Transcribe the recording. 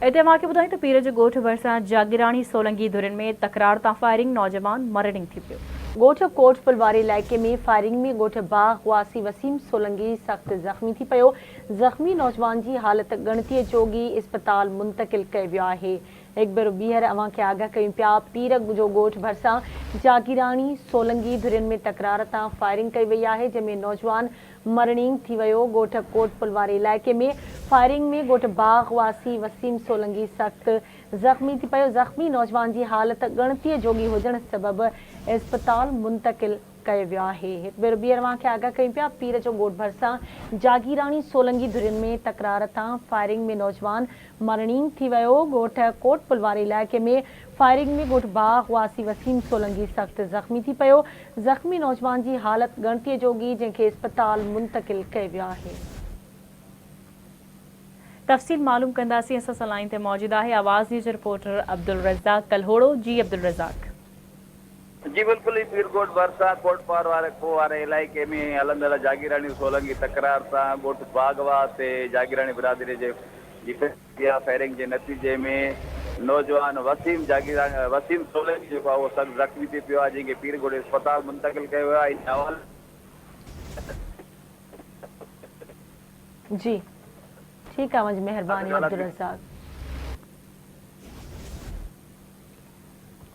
इते मांखे ॿुधाई त पीर जो ॻोठ भरिसां जागीराणी सोलंगी धुरिन में तकरार तां फायरिंग नौजवान मरणिंग थी पियो। ॻोठ कोट पुलवारी इलाइक़े में फायरिंग में ॻोठ बाग वासी वसीम सोलंगी सख़्त ज़ख़्मी थी पियो। ज़ख़्मी नौजवान जी हालत ॻणतीअ जोगी इस्पताल मुंतक़िल कयो वियो आहे। हिकु भेरो ॿीहर अवां खे आगाह कयूं पिया। पीर जो ॻोठ भरिसां जागीराणी सोलंगी धुरिन में तकरार तां फायरिंग कई वई आहे, जंहिंमें नौजवान मरणिंग थी वियो। ॻोठ कोट पुलवारी इलाइक़े में फायरिंग में ॻोठ बाग वासी वसीम सोलंगी सख़्त ज़ख़्मी थी पियो। ज़ख़्मी नौजवान जी हालत ॻणतीअ जोगी हुजण सबबि इस्पताल मुंतक़िल कयो वियो आहे। हिकु भेरो ॿीहर अवां खे आगाह कयूं पिया। पीर जो ॻोठ भरिसां जागीराणी सोलंगी धुरिन में तकरार तां फायरिंग में नौजवान मरणिंग थी वियो। ॻोठ कोट पुलवारी इलाइक़े में फायरिंग में ॻोठ बाग वासी वसीम सोलंगी सख़्त ज़ख़्मी थी पियो। ज़ख़्मी नौजवान जी हालत ॻणतीअ जोगी, जंहिंखे इस्पताल मुंतक़िल कयो वियो आहे। तफ़सील मालूम कंदासीं। असां सां लाइन ते मौजूद आहे आवाज़ न्यूज़ रिपोर्टर अब्दुल रज़ाक कलहोड़ो। जी अब्दुल रज़ाक। जी बिल्कुल ही पीरकोट भरिसां कोटपार वारे इलाइक़े में हलंदड़ जागीराणी सोलंगी तकरार सां ॻोठ बागवा ते जागीराणी बिरादरी जे फायरिंग जे नतीजे में नौजवान वसीम सोलंगी जेको आहे उहो सख़्तु ज़ख़्मी थी पियो आहे, जंहिंखे पीरकोट इस्पताल मुंतक़िल कयो वियो आहे। जी ठीक है, मुझे मेहरबानी अब्दुल रज़ाक।